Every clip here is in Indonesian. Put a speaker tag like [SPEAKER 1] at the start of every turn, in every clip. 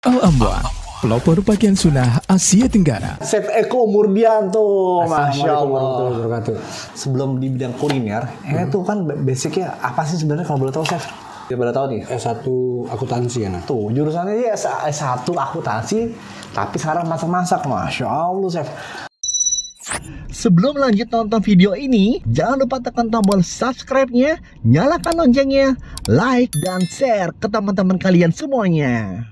[SPEAKER 1] Al-Amwan, pelopor pakaian sunnah Asia Tenggara.
[SPEAKER 2] Chef Eko Murdianto, Masya Allah.
[SPEAKER 3] Wabarakatuh.
[SPEAKER 2] Sebelum di bidang kuliner, itu kan basicnya apa sih sebenarnya kalau boleh tahu, Chef? Ya boleh tahu nih.
[SPEAKER 3] S1 akuntansi ya, nah.
[SPEAKER 2] Tuh, jurusannya ya S1 akuntansi, tapi sekarang masak-masak, Masya Allah, Chef.
[SPEAKER 4] Sebelum lanjut nonton video ini, jangan lupa tekan tombol subscribe-nya, nyalakan loncengnya, like, dan share ke teman-teman kalian semuanya.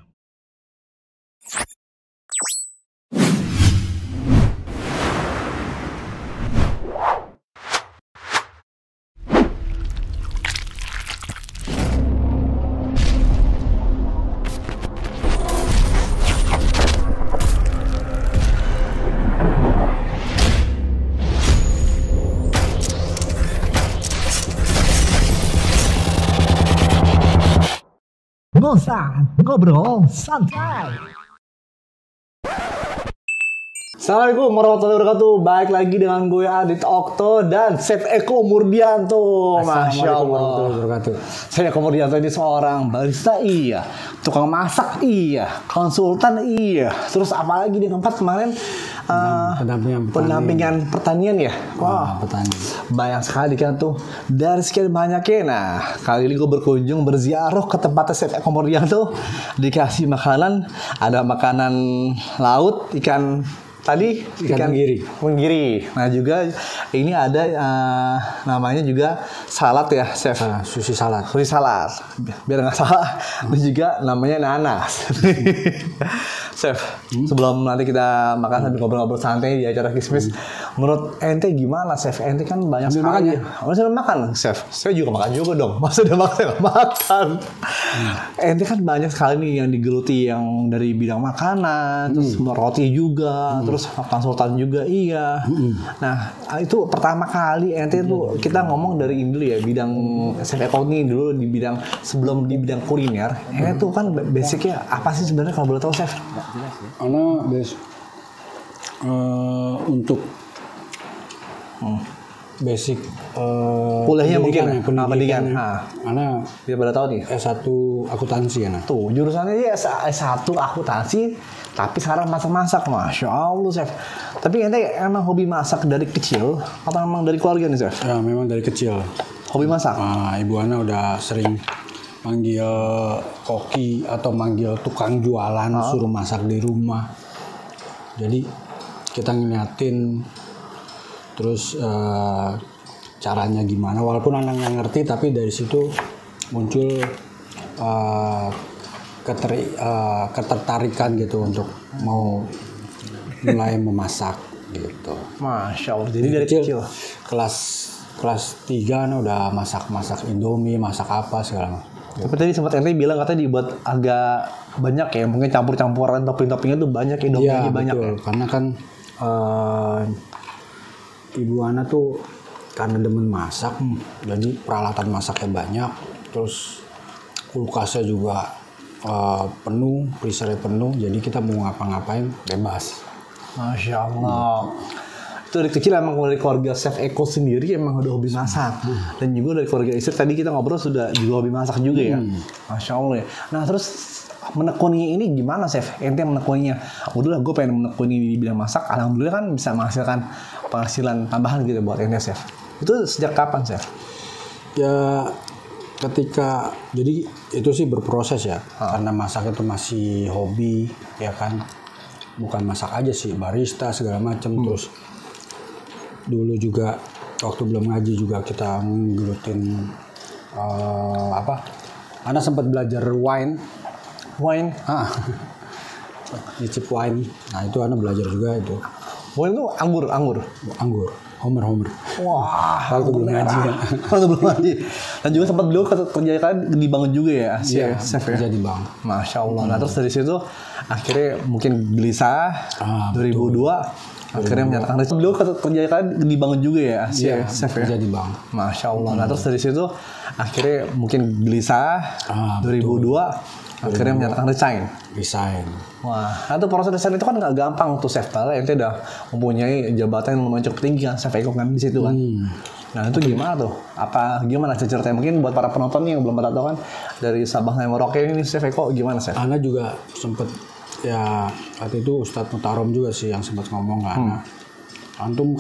[SPEAKER 4] Ngobrol santai.
[SPEAKER 2] Assalamualaikum warahmatullahi wabarakatuh. Baik lagi dengan gue Adit Okto dan Chef Eko Murdianto. Masya Allah. Chef Eko Murdianto ini seorang barista iya, tukang masak iya, konsultan iya. Terus apalagi di tempat kemarin pendampingan pertanian ya. Wah,
[SPEAKER 3] Petani.
[SPEAKER 2] banyak sekali kan tuh. Dari sekian banyaknya. Nah, kali ini gue berkunjung berziarah ke tempatnya Chef Eko Murdianto. Dikasih makanan, ada makanan laut, ikan tadi
[SPEAKER 3] Ikan
[SPEAKER 2] tenggiri. Nah juga ini ada namanya juga salad ya, Chef.
[SPEAKER 3] Sushi salad.
[SPEAKER 2] Sushi salad. Biar nggak salah. Dan juga namanya nanas. Chef, sebelum nanti kita makan sambil ngobrol-ngobrol santai di acara Kismis, menurut ente gimana, Chef? Ente kan banyak
[SPEAKER 3] Sambil
[SPEAKER 2] sekali.
[SPEAKER 3] makan ya?
[SPEAKER 2] Sambil makan, Chef. Saya juga makan juga dong. Masa udah makan, saya nggak makan. Ente kan banyak sekali nih yang digeluti, yang dari bidang makanan, terus roti juga, terus konsultan juga iya. Nah, itu pertama kali ente tuh kita ngomong dari ini dulu ya, bidang Chef Eko ini dulu di bidang sebelum di bidang kuliner. Ente tuh kan basicnya apa sih sebenarnya kalau boleh tahu, Chef?
[SPEAKER 3] Karena untuk basic
[SPEAKER 2] Kuliahnya mungkin
[SPEAKER 3] pendidikan.
[SPEAKER 2] Nah,
[SPEAKER 3] Karena
[SPEAKER 2] dia pada tahu nih.
[SPEAKER 3] S1 akuntansi ya, nah.
[SPEAKER 2] Tuh, jurusannya ya S1 akuntansi, tapi sekarang masak-masak, Masya Allah, Chef. Tapi ente emang hobi masak dari kecil atau emang dari keluarga nih, Chef?
[SPEAKER 3] Ya memang dari kecil.
[SPEAKER 2] Hobi masak?
[SPEAKER 3] Ibu Ana udah sering manggil koki atau manggil tukang jualan suruh masak di rumah. Jadi kita ngeliatin terus caranya gimana. Walaupun anak nggak ngerti, tapi dari situ muncul ketertarikan gitu untuk mau mulai memasak gitu.
[SPEAKER 2] Masya Allah, jadi dari kecil.
[SPEAKER 3] Kelas 3 udah masak Indomie, masak apa segala macam.
[SPEAKER 2] Tapi tadi sempat ente bilang katanya dibuat agak banyak ya, mungkin campur-campuran topping-toppingnya tuh banyak ya,
[SPEAKER 3] Iya,
[SPEAKER 2] banyak
[SPEAKER 3] betul.
[SPEAKER 2] ya.
[SPEAKER 3] Karena kan Ibu Ana tuh karena demen masak, jadi peralatan masaknya banyak, terus kulkasnya juga penuh, freezernya penuh, jadi kita mau ngapa-ngapain bebas.
[SPEAKER 2] Masya Allah. Itu dari kecil emang dari keluarga Chef Eko sendiri emang udah hobi masak. Dan juga dari keluarga istri tadi kita ngobrol sudah juga hobi masak juga ya. Masya Allah ya. Nah terus menekuninya ini gimana, Chef? Ente menekuninya, udahlah gue pengen menekuni di bidang masak. Alhamdulillah kan bisa menghasilkan penghasilan tambahan gitu buat ente, Chef. Itu sejak kapan, Chef?
[SPEAKER 3] Ya ketika, jadi itu sih berproses ya, karena masak itu masih hobi ya kan, bukan masak aja sih, barista segala macam. Terus dulu juga waktu belum ngaji juga kita ngelutin Ana sempat belajar wine, nyicip wine. Nah itu Ana belajar juga itu.
[SPEAKER 2] Wine itu anggur.
[SPEAKER 3] Homer.
[SPEAKER 2] Wah,
[SPEAKER 3] Waktu belum ngaji ya.
[SPEAKER 2] Waktu belum ngaji. Dan juga sempat beliau kerja kan di bank juga ya, Chef ya.
[SPEAKER 3] Kerja di bank.
[SPEAKER 2] Masya Allah. Nah terus dari situ akhirnya mungkin gelisah 2002. Akhirnya menyatakan beliau kerja kan di bank juga ya, Chef ya.
[SPEAKER 3] Kerja di bank.
[SPEAKER 2] Masya Allah. Nah terus dari situ akhirnya mungkin gelisah 2002. Akhirnya menyatakan
[SPEAKER 3] Resign.
[SPEAKER 2] Wah, itu proses resign itu kan nggak gampang tuh, Chef. Karena ente udah mempunyai jabatan yang lumayan cukup tinggi kan, Chef Eko kan di situ kan. Nah itu gimana tuh? Gimana ceritanya? Mungkin buat para penonton nih yang belum pada tahu kan dari Sabang sampai Merauke ini Chef Eko gimana Chef?
[SPEAKER 3] Ana juga sempet ya waktu itu Ustadz Mutarom juga sih yang sempat ngomong ke Ana. Antum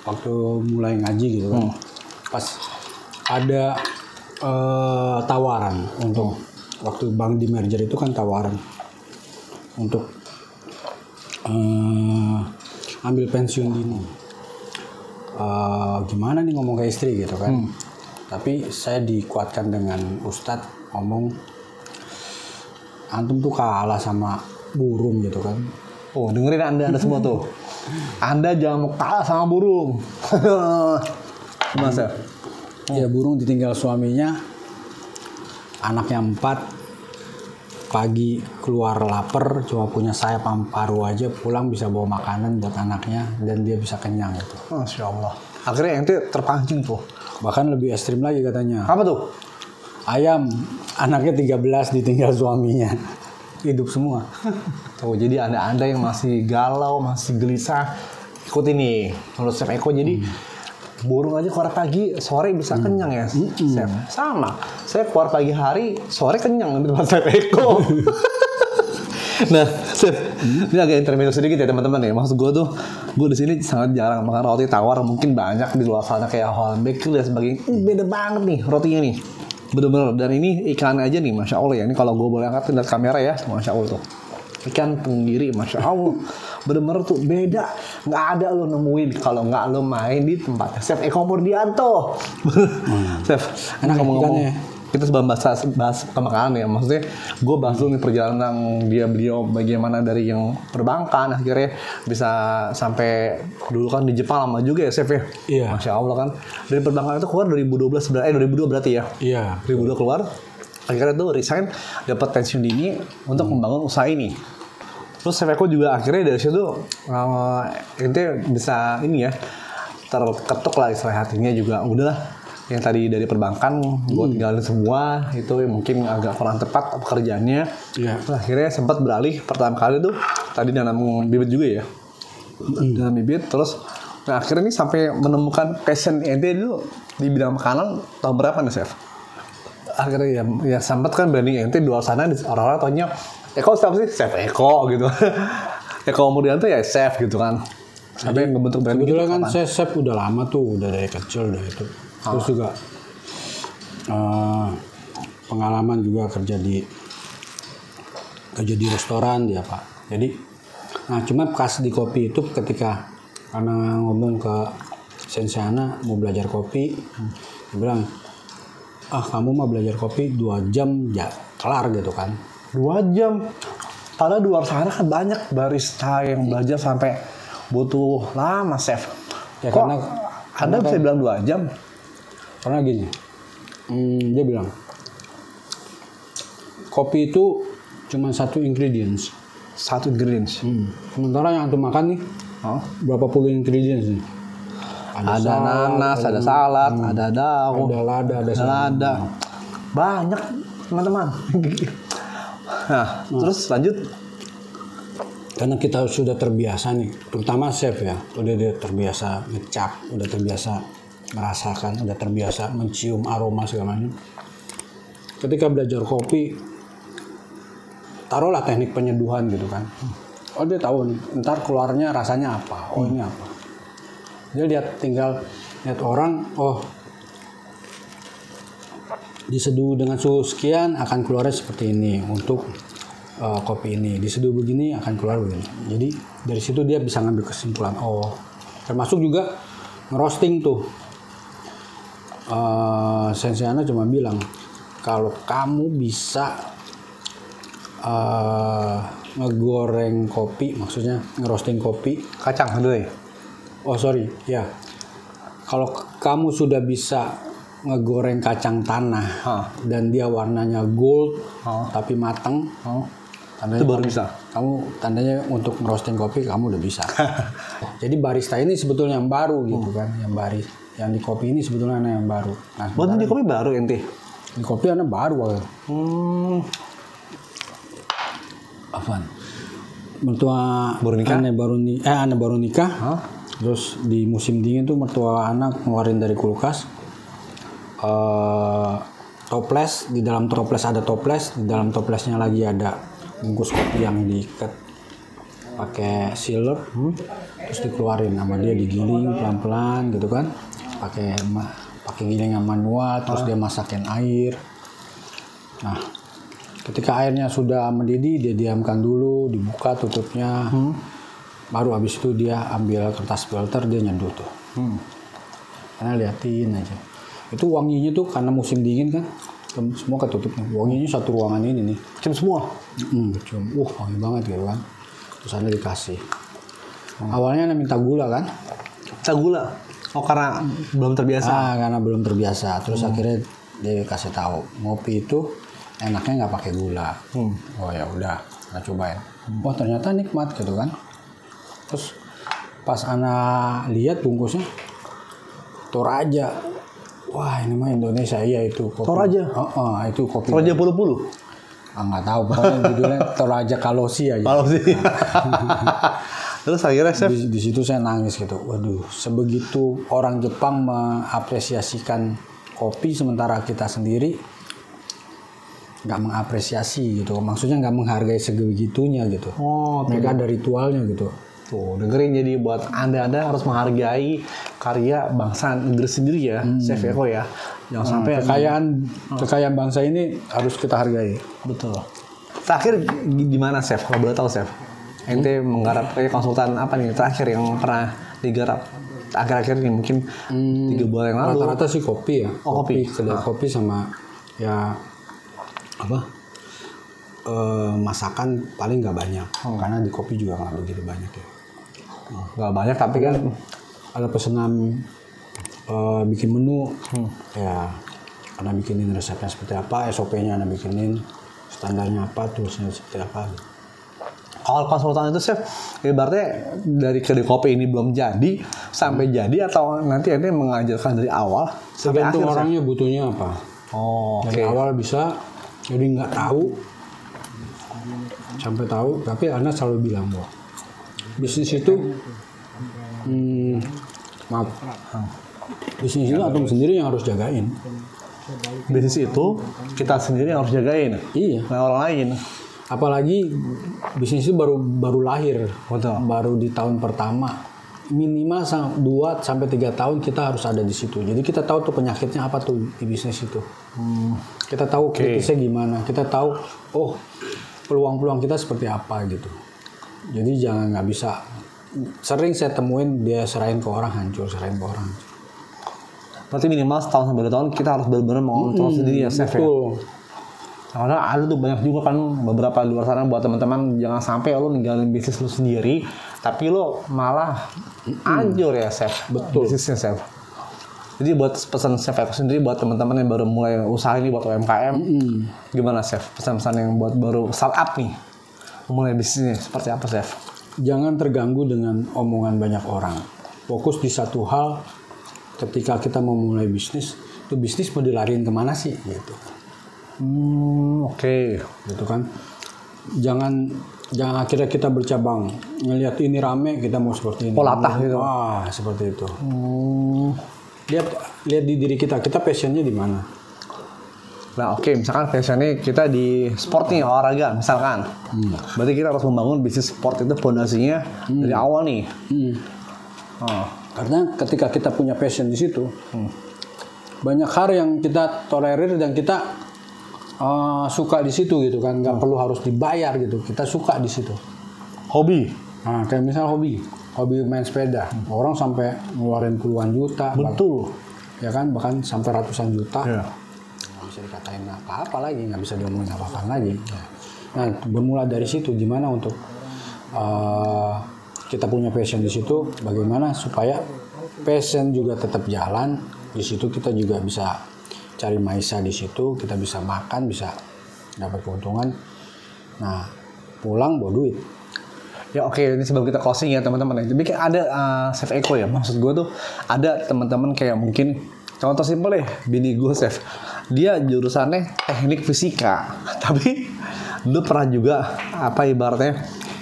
[SPEAKER 3] waktu mulai ngaji gitu kan, pas ada tawaran untuk waktu bank di merger itu kan tawaran untuk ambil pensiun dini. Gimana nih ngomong ke istri gitu kan. Tapi saya dikuatkan dengan Ustadz ngomong, antum tuh kalah sama burung gitu kan.
[SPEAKER 2] Oh dengerin anda semua tuh. Anda jangan mau kalah sama burung. Gimana Chef?
[SPEAKER 3] Ya burung ditinggal suaminya, anaknya 4, pagi keluar lapar, cuma punya sayap paru aja, pulang bisa bawa makanan buat anaknya dan dia bisa kenyang gitu.
[SPEAKER 2] Masya Allah. Akhirnya ente terpancing tuh.
[SPEAKER 3] Bahkan lebih ekstrim lagi katanya.
[SPEAKER 2] Apa tuh?
[SPEAKER 3] Ayam, anaknya 13 ditinggal suaminya. Hidup semua.
[SPEAKER 2] Tuh jadi anda yang masih galau, masih gelisah, ikut ini. Menurut Chef Eko jadi burung aja keluar pagi, sore bisa kenyang ya, Chef. Sama. Saya keluar pagi hari, sore kenyang di tempat Chef Eko. Nah, Chef, ini agak intermezzo sedikit ya teman-teman ya. Maksud gue tuh, gue di sini sangat jarang makan roti tawar. Mungkin banyak di luar sana kayak Holland Bakery dan sebagainya. Beda banget nih rotinya nih. Bener-bener. Dan ini ikan aja nih, Masya Allah ya. Ini kalau gue boleh angkat lihat kamera ya, Masya Allah tuh. Ikan tenggiri, Masya Allah. Bener-bener tuh beda. Nggak ada lo nemuin kalau nggak lo main di tempatnya Chef Eko Murdianto. Chef,
[SPEAKER 3] Enak
[SPEAKER 2] ngomong-ngomong, kita sebelum bahas ke makanan ya. Maksudnya gue bahas dulu nih perjalanan beliau bagaimana dari yang perbankan akhirnya bisa sampai dulu kan di Jepang lama juga ya Chef ya.
[SPEAKER 3] Iya.
[SPEAKER 2] Masya Allah kan. Dari perbankan itu keluar 2002 berarti ya.
[SPEAKER 3] Iya.
[SPEAKER 2] 2002 keluar. Akhirnya tuh resign, dapat pensiun dini untuk membangun usaha ini. Terus Chef Eko juga akhirnya dari situ ente bisa ini ya terketuk lah istilah hatinya juga udahlah yang tadi dari perbankan gue tinggalin semua itu mungkin agak kurang tepat pekerjaannya.
[SPEAKER 3] Iya.
[SPEAKER 2] Terus akhirnya sempat beralih pertama kali tuh tadi nanam bibit juga ya. Nanam bibit terus nah akhirnya nih sampai menemukan passion ente dulu di bidang makanan tahun berapa nih Chef? Akhirnya ya sempat kan branding ente di luar sana orang-orang taunya Eko siapa sih? Chef Eko gitu. Eko Murdianto ya chef gitu kan. Sampai yang ngebentuk branding
[SPEAKER 3] Kebetulan
[SPEAKER 2] gitu,
[SPEAKER 3] kan
[SPEAKER 2] kapan?
[SPEAKER 3] saya chef udah lama tuh, udah dari kecil udah itu. Terus juga pengalaman juga kerja di restoran dia Pak. Jadi, nah cuma pas di kopi itu ketika karena ngomong ke Sensiana mau belajar kopi, dia bilang, kamu mau belajar kopi 2 jam ya kelar gitu kan.
[SPEAKER 2] 2 jam. Padahal di luar sana kan banyak barista yang belajar sampai butuh lama chef.
[SPEAKER 3] Ya
[SPEAKER 2] Kok
[SPEAKER 3] karena
[SPEAKER 2] Anda bisa bilang 2 jam?
[SPEAKER 3] Karena gini, dia bilang kopi itu cuma 1 ingredients.
[SPEAKER 2] 1 ingredients.
[SPEAKER 3] Sementara yang antum makan nih berapa puluh ingredients nih?
[SPEAKER 2] Ada nanas, ada salad, ada daun,
[SPEAKER 3] ada lada, ada
[SPEAKER 2] lada. Banyak teman-teman. Nah, terus lanjut.
[SPEAKER 3] Karena kita sudah terbiasa nih, terutama chef ya, udah dia terbiasa ngecap, udah terbiasa merasakan, udah terbiasa mencium aroma segala macam. Ketika belajar kopi, taruhlah teknik penyeduhan gitu kan. Oh dia tahu nih, ntar keluarnya rasanya apa, oh ini apa. Dia tinggal lihat orang, oh diseduh dengan suhu sekian akan keluarnya seperti ini untuk kopi ini, diseduh begini akan keluar begini. Jadi dari situ dia bisa ngambil kesimpulan. Oh, termasuk juga ngerosting tuh. Sensiana cuma bilang kalau kamu bisa ngegoreng kopi, maksudnya ngerosting kopi,
[SPEAKER 2] Kacang dulu ya.
[SPEAKER 3] oh sorry, ya. Kalau kamu sudah bisa ngegoreng kacang tanah dan dia warnanya gold tapi matang, tandanya
[SPEAKER 2] Itu baru bisa.
[SPEAKER 3] Kamu tandanya untuk ngerosting kopi kamu udah bisa. Jadi barista ini sebetulnya yang baru gitu kan, yang di kopi ini sebetulnya yang baru. Nah,
[SPEAKER 2] Buat di kopi baru ente.
[SPEAKER 3] di kopi anak baru.
[SPEAKER 2] Apaan?
[SPEAKER 3] Mertua
[SPEAKER 2] Baru nikah?
[SPEAKER 3] Ane baru nikah. Terus di musim dingin tuh mertua anak ngeluarin dari kulkas toples, di dalam toples ada toples, di dalam toplesnya lagi ada bungkus kopi yang diikat pakai sealer, terus dikeluarin sama dia, digiling pelan-pelan gitu kan, pakai gilingan manual, terus dia masakin air. Nah, ketika airnya sudah mendidih, dia diamkan dulu, dibuka tutupnya, baru habis itu dia ambil kertas filter, dia nyeduh tuh. Karena liatin aja. Itu wanginya tuh karena musim dingin kan, semua ketutup nih. Wanginya satu ruangan ini nih.
[SPEAKER 2] Cium semua.
[SPEAKER 3] Cium. Wangi banget gitu kan. Terus ada dikasih. Awalnya minta gula kan?
[SPEAKER 2] Minta gula. Oh karena belum terbiasa.
[SPEAKER 3] Karena belum terbiasa. Terus akhirnya dia kasih tahu ngopi itu enaknya nggak pakai gula. Oh ya udah, kita cobain. Wah ternyata nikmat gitu kan. Terus pas anak lihat bungkusnya Toraja. Wah ini mah Indonesia, iya itu kopi.
[SPEAKER 2] Toraja?
[SPEAKER 3] Itu kopi.
[SPEAKER 2] Toraja puluh-puluh?
[SPEAKER 3] Nggak tahu, pokoknya judulnya Toraja Kalosi aja.
[SPEAKER 2] Kalosi. Terus akhirnya chef?
[SPEAKER 3] Di situ saya nangis gitu. Waduh, sebegitu orang Jepang mengapresiasikan kopi, sementara kita sendiri nggak mengapresiasi gitu. Maksudnya nggak menghargai sebegitunya gitu. Mereka ada ritualnya gitu.
[SPEAKER 2] Tuh, dengerin, jadi buat Anda harus menghargai karya bangsa negeri sendiri ya, Chef Eko ya. Jangan sampai
[SPEAKER 3] kekayaan bangsa ini harus kita hargai.
[SPEAKER 2] Betul. Terakhir gimana Chef? Kalau boleh tahu Chef. Ente menggarap kayak konsultan apa nih terakhir yang pernah digarap? Akhir-akhir ini mungkin 3 bulan yang lalu.
[SPEAKER 3] Rata-rata sih kopi ya.
[SPEAKER 2] Kopi.
[SPEAKER 3] Kedai kopi sama ya masakan paling nggak banyak. Karena di kopi juga nggak begitu banyak ya.
[SPEAKER 2] Nggak banyak tapi kan
[SPEAKER 3] ada pesanan bikin menu ya, Anda bikinin resepnya seperti apa, SOP-nya Anda bikinin, standarnya apa, tulisnya seperti apa.
[SPEAKER 2] Kalau konsultan itu Chef, ibaratnya dari kedai kopi ini belum jadi sampai jadi, atau nanti Ente mengajarkan dari awal sampai akhir.
[SPEAKER 3] Tergantung orangnya butuhnya apa. Dari awal bisa, jadi nggak tahu sampai tahu, tapi Anda selalu bilang bahwa bisnis itu bisnis itu antum sendiri yang harus jagain.
[SPEAKER 2] Bisnis itu kita sendiri yang harus jagain.
[SPEAKER 3] Iya.
[SPEAKER 2] Nah, orang lain.
[SPEAKER 3] Apalagi bisnis itu baru lahir.
[SPEAKER 2] Betul.
[SPEAKER 3] Baru di tahun pertama. Minimal 2-3 tahun kita harus ada di situ. Jadi kita tahu tuh penyakitnya apa tuh di bisnis itu. Kita tahu kritisnya gimana. Kita tahu peluang-peluang kita seperti apa gitu. Jadi nggak bisa. Sering saya temuin dia serahin ke orang hancur.
[SPEAKER 2] Berarti minimal setahun sampai 2 tahun kita harus benar-benar mengontrol sendiri ya Chef ya. Karena ada tuh banyak juga kan beberapa di luar sana buat teman-teman, jangan sampai lo ninggalin bisnis lo sendiri tapi lo malah hancur ya Chef.
[SPEAKER 3] Betul.
[SPEAKER 2] Bisnisnya Chef. Jadi buat pesan Chef Eko sendiri buat teman-teman yang baru mulai usaha ini buat UMKM, gimana Chef? Pesan-pesan yang buat baru startup nih, mulai bisnisnya seperti apa Chef?
[SPEAKER 3] Jangan terganggu dengan omongan banyak orang. Fokus di satu hal. Ketika kita mau mulai bisnis, itu bisnis mau dilariin kemana sih gitu.
[SPEAKER 2] Oke.
[SPEAKER 3] Gitu kan. Jangan akhirnya kita bercabang. Ngelihat ini rame, kita mau seperti ini.
[SPEAKER 2] Latah gitu.
[SPEAKER 3] Seperti itu. Lihat di diri kita passionnya di mana.
[SPEAKER 2] Nah misalkan passionnya kita di sport nih, olahraga misalkan. Berarti kita harus membangun bisnis sport itu fondasinya dari awal nih.
[SPEAKER 3] Karena ketika kita punya passion di situ, banyak hal yang kita tolerir dan kita suka di situ gitu kan, nggak perlu harus dibayar gitu, kita suka di situ.
[SPEAKER 2] Hobi.
[SPEAKER 3] Nah kayak misal hobi main sepeda, orang sampai ngeluarin puluhan juta.
[SPEAKER 2] Betul.
[SPEAKER 3] Ya kan, bahkan sampai ratusan juta.
[SPEAKER 2] Yeah.
[SPEAKER 3] Nggak bisa dikatain apa-apa lagi, nggak bisa diomongin apa-apa lagi. Nah bermula dari situ, gimana untuk kita punya passion di situ, bagaimana supaya passion juga tetap jalan di situ, kita juga bisa cari maisa di situ, kita bisa makan, bisa dapat keuntungan. Nah pulang bawa duit.
[SPEAKER 2] Ya ini sebelum kita closing ya teman-teman. Jadi ada Chef Eko ya, maksud gue tuh ada teman-teman kayak mungkin contoh simpel deh, bini gue Chef, dia jurusannya teknik fisika, tapi lu pernah juga ibaratnya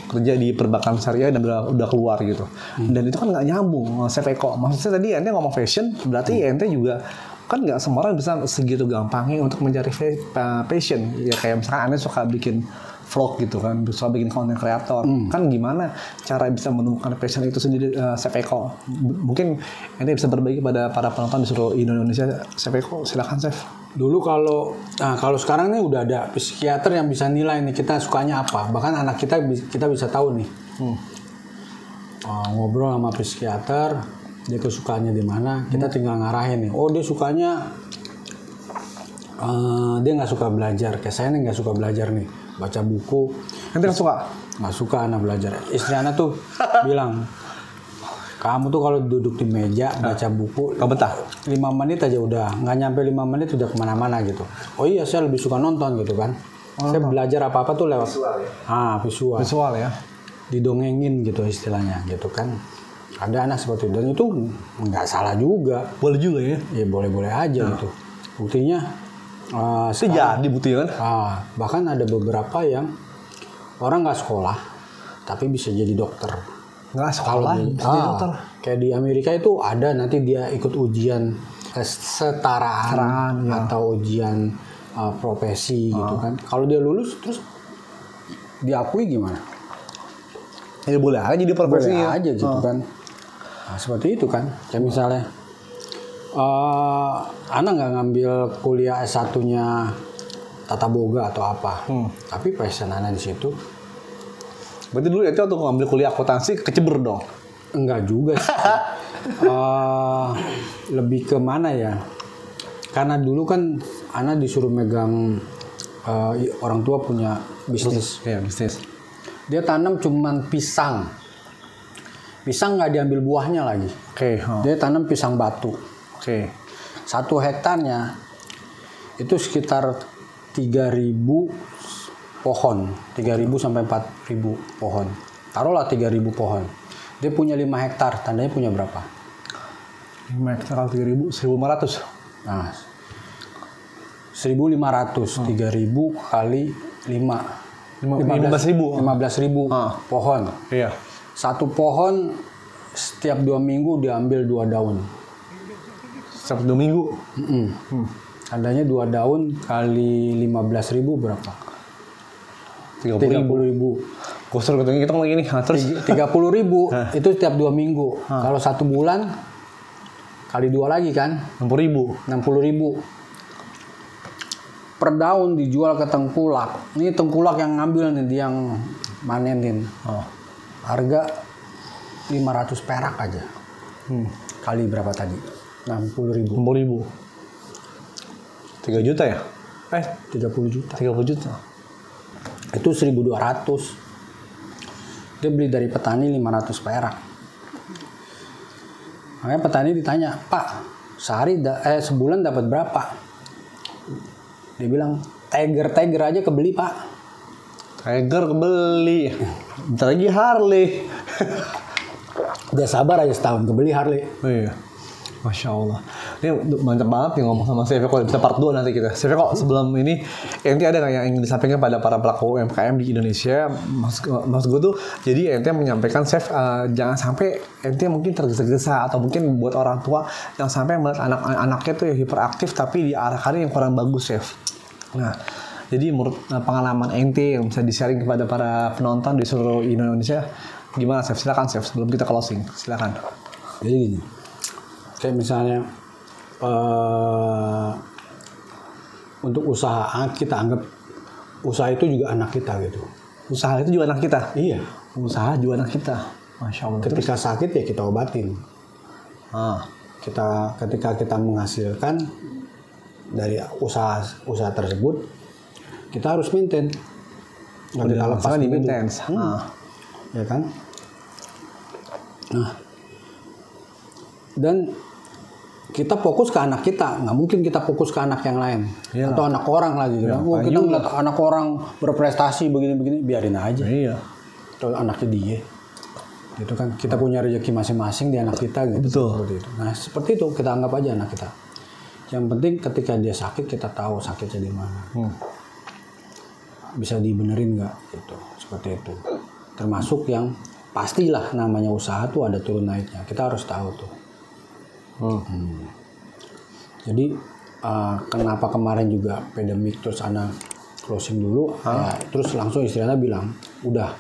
[SPEAKER 2] kerja di perbankan syariah dan udah keluar gitu. Dan itu kan nggak nyambung Chef Eko. Maksudnya tadi ente ngomong fashion, berarti ente juga kan nggak semua orang bisa segitu gampangnya untuk mencari passion. Ya kayak misalkan ente suka bikin vlog gitu kan, bisa bikin content creator. Kan gimana cara bisa menemukan passion itu sendiri, Chef Eko? Mungkin ente bisa berbagi pada para penonton di seluruh Indonesia. Chef Eko, silakan Chef.
[SPEAKER 3] Dulu kalau sekarang nih udah ada psikiater yang bisa nilai nih kita sukanya apa. Bahkan anak kita bisa tahu nih. Ngobrol sama psikiater, dia kesukaannya di mana, kita tinggal ngarahin nih. Oh, dia sukanya dia nggak suka belajar. Kayak saya nih nggak suka belajar nih, baca buku.
[SPEAKER 2] Ente nggak suka?
[SPEAKER 3] Nggak suka anak belajar. Istri anak tuh bilang, kamu tuh kalau duduk di meja baca buku,
[SPEAKER 2] Gak betah?
[SPEAKER 3] 5 menit aja udah, nggak nyampe 5 menit udah kemana-mana gitu. Oh iya, saya lebih suka nonton gitu kan. Saya belajar apa-apa tuh lewat visual.
[SPEAKER 2] Visual ya.
[SPEAKER 3] Didongengin gitu istilahnya gitu kan. Ada anak seperti itu, dan itu nggak salah juga.
[SPEAKER 2] Boleh juga ya.
[SPEAKER 3] Ya boleh-boleh aja gitu. Buktinya
[SPEAKER 2] Itu jadi bukti kan?
[SPEAKER 3] bahkan ada beberapa yang orang nggak sekolah tapi bisa jadi dokter.
[SPEAKER 2] Nggak sekolah, bisa jadi dokter.
[SPEAKER 3] Kayak di Amerika itu ada, nanti dia ikut ujian kesetaraan atau ujian profesi gitu kan. Kalau dia lulus terus diakui gimana?
[SPEAKER 2] Ya boleh aja jadi profesi.
[SPEAKER 3] Boleh aja gitu kan. Nah, seperti itu kan. Kayak misalnya Ana nggak ngambil kuliah S1-nya tata boga atau apa, tapi passion Ana di situ.
[SPEAKER 2] Berarti dulu itu waktu ngambil kuliah akuntansi kecebur dong?
[SPEAKER 3] Enggak juga sih. Lebih ke mana ya? Karena dulu kan Ana disuruh megang, orang tua punya bisnis.
[SPEAKER 2] Iya, bisnis.
[SPEAKER 3] Dia tanam cuman pisang. Pisang nggak diambil buahnya lagi.
[SPEAKER 2] Oke.
[SPEAKER 3] Dia tanam pisang batu.
[SPEAKER 2] Oke.
[SPEAKER 3] 1 hektarnya itu sekitar 3.000 pohon, 3.000 sampai 4.000 pohon. Taruhlah 3.000 pohon. Dia punya 5 hektar, tandanya punya berapa?
[SPEAKER 2] 5 hektar 3.000, 1.500.
[SPEAKER 3] Nah, 1.500, 3.000 kali 5.
[SPEAKER 2] 15.000.
[SPEAKER 3] 15.000 pohon.
[SPEAKER 2] Iya.
[SPEAKER 3] 1 pohon setiap 2 minggu diambil 2 daun.
[SPEAKER 2] Setiap 2 minggu.
[SPEAKER 3] Tandanya 2 daun kali 15.000 berapa?
[SPEAKER 2] 30.000. Gue suruh ketemu kita lagi nih. Terus
[SPEAKER 3] 30.000 itu setiap 2 minggu. Kalau 1 bulan kali 2 lagi kan?
[SPEAKER 2] 60.000.
[SPEAKER 3] 60.000. Per daun dijual ke tengkulak. Ini tengkulak yang ngambil nih, dia yang manenin. Harga 500 perak aja. Kali berapa tadi? 60.000.
[SPEAKER 2] 60.000. 3 juta ya?
[SPEAKER 3] 30 juta.
[SPEAKER 2] 30 juta.
[SPEAKER 3] Itu 1.200. Dia beli dari petani 500 perak. Makanya petani ditanya, Pak, sebulan dapat berapa? Dia bilang, Tiger aja kebeli, Pak.
[SPEAKER 2] Tiger kebeli. Bentar lagi Harley.
[SPEAKER 3] Udah sabar aja setahun kebeli Harley.
[SPEAKER 2] Oh iya. Masya Allah. Ini mantap banget nih ngomong sama Chef Eko. Bisa part 2 nanti kita. Chef Eko, sebelum ini ente ada nggak yang ingin disampaikan pada para pelaku UMKM di Indonesia? Maksud gue tuh, jadi ente menyampaikan Chef, jangan sampai ente mungkin tergesa-gesa, atau mungkin buat orang tua yang sampai melihat anak-anaknya tuh yang hiperaktif tapi diarahkan yang kurang bagus, Chef. Nah, jadi menurut pengalaman ente yang bisa di-sharing kepada para penonton di seluruh Indonesia, gimana Chef? Silakan Chef, sebelum kita closing. Silakan.
[SPEAKER 3] Jadi gini, kayak misalnya untuk usaha, kita anggap usaha itu juga anak kita gitu.
[SPEAKER 2] Usaha itu juga anak kita?
[SPEAKER 3] Iya.
[SPEAKER 2] Usaha juga anak kita. Masya Allah.
[SPEAKER 3] Ketika sakit ya kita obatin. Ketika kita menghasilkan dari usaha tersebut, kita harus maintain.
[SPEAKER 2] Nggak bisa lepas di maintenance.
[SPEAKER 3] Ya kan? Nah, dan kita fokus ke anak kita, nggak mungkin kita fokus ke anak yang lain.
[SPEAKER 2] Iyalah.
[SPEAKER 3] Atau anak orang lagi.
[SPEAKER 2] Ya,
[SPEAKER 3] Kita ngeliat anak orang berprestasi begini-begini, biarin aja.
[SPEAKER 2] Iya.
[SPEAKER 3] Atau anaknya dia. Gitu kan. Kita punya rezeki masing-masing di anak kita gitu.
[SPEAKER 2] Betul.
[SPEAKER 3] Seperti itu. Nah, seperti itu kita anggap aja anak kita. Yang penting ketika dia sakit, kita tahu sakitnya di mana. Bisa dibenerin nggak? Gitu. Seperti itu. Termasuk yang pastilah namanya usaha tuh ada turun naiknya. Kita harus tahu tuh. Jadi kenapa kemarin juga pandemic terus Ana closing dulu, ya, terus langsung istri Ana bilang, udah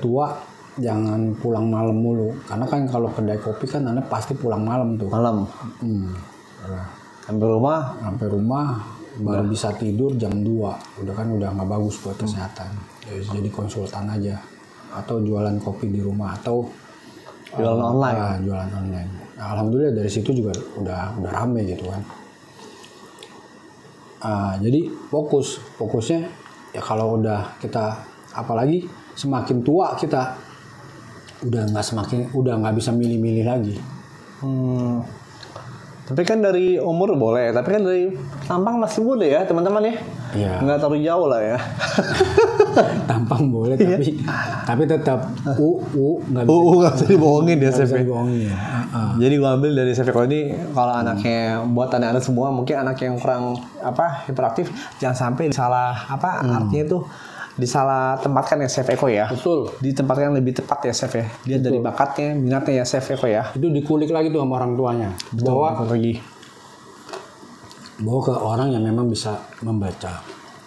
[SPEAKER 3] tua, jangan pulang malam mulu. Karena kan kalau kedai kopi kan Ana pasti pulang malam tuh.
[SPEAKER 2] Malam. Sampai rumah baru bisa tidur jam 2. Udah nggak bagus buat kesehatan. Jadi konsultan aja atau jualan kopi di rumah atau jualan online.
[SPEAKER 3] Jualan online. Nah, alhamdulillah dari situ juga udah rame gitu kan. Jadi fokusnya ya kalau udah kita, apalagi semakin tua kita udah nggak bisa milih-milih lagi.
[SPEAKER 2] Tapi kan dari umur boleh, tapi kan dari tampang masih muda ya teman-teman ya.
[SPEAKER 3] Iya.
[SPEAKER 2] Nggak terlalu jauh lah ya.
[SPEAKER 3] Tampang boleh tapi tetap nggak
[SPEAKER 2] bisa dibohongin ya Chef.
[SPEAKER 3] Jadi
[SPEAKER 2] gua ambil dari Chef Eko ini, kalau anaknya, buat anak-anak semua mungkin anak yang kurang hiperaktif, jangan sampai salah artinya tuh disalah tempatkan ya Chef Eko ya.
[SPEAKER 3] Betul.
[SPEAKER 2] Ditempatkan lebih tepat ya Chef ya. Dia dari bakatnya, minatnya ya Chef Eko ya.
[SPEAKER 3] Itu dikulik lagi tuh sama orang tuanya. Bawa ke orang yang memang bisa membaca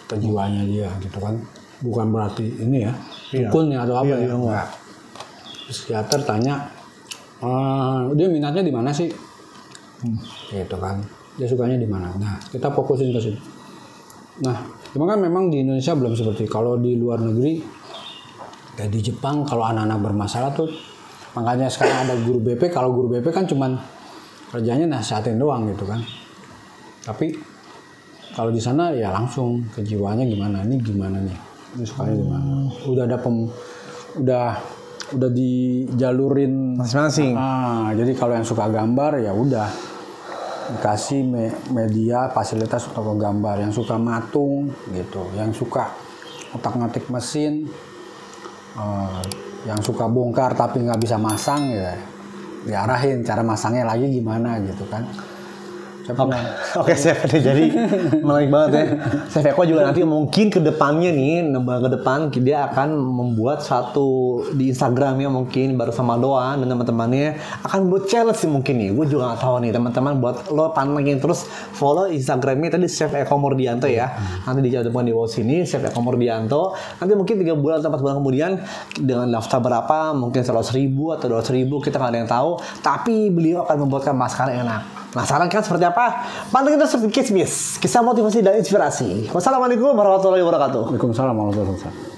[SPEAKER 3] kejiwaannya dia gitu kan. Bukan berarti ini ya dukun ya atau apa ya. Enggak. Psikiater tanya, dia minatnya di mana sih? Gitu kan. Dia sukanya di mana? Nah, kita fokusin ke situ. Nah, cuma kan memang di Indonesia belum seperti kalau di luar negeri, kayak di Jepang kalau anak-anak bermasalah tuh, makanya sekarang ada guru BP. Kalau guru BP kan cuman kerjanya nasihatin doang gitu kan. Tapi kalau di sana ya langsung kejiwaannya gimana, ini gimana nih, ini sukanya gimana. Udah dijalurin
[SPEAKER 2] masing-masing.
[SPEAKER 3] Jadi kalau yang suka gambar ya udah dikasih media fasilitas untuk gambar, yang suka matung gitu, yang suka otak-ngatik mesin, yang suka bongkar tapi nggak bisa masang ya diarahin cara masangnya lagi gimana gitu kan.
[SPEAKER 2] Oke, Chef. Jadi menarik banget ya. Chef Eko juga nanti mungkin ke depannya nih, dia akan membuat satu di Instagramnya mungkin baru sama Doan dan teman-temannya akan buat challenge sih mungkin nih. Gue juga nggak tahu nih teman-teman, buat lo pantengin terus follow Instagramnya tadi Chef Eko Murdianto ya. Nanti dicantumkan di bawah sini Chef Eko Murdianto. Nanti mungkin 3 bulan atau 4 bulan kemudian dengan daftar berapa, mungkin 100.000 atau 200.000 kita nggak ada yang tahu. Tapi beliau akan membuatkan masakan enak. Nah, sekarang kan seperti apa? Pantengin terus Kismis, kisah motivasi dan inspirasi. Wassalamualaikum warahmatullahi wabarakatuh.
[SPEAKER 3] Waalaikumsalam warahmatullahi wabarakatuh.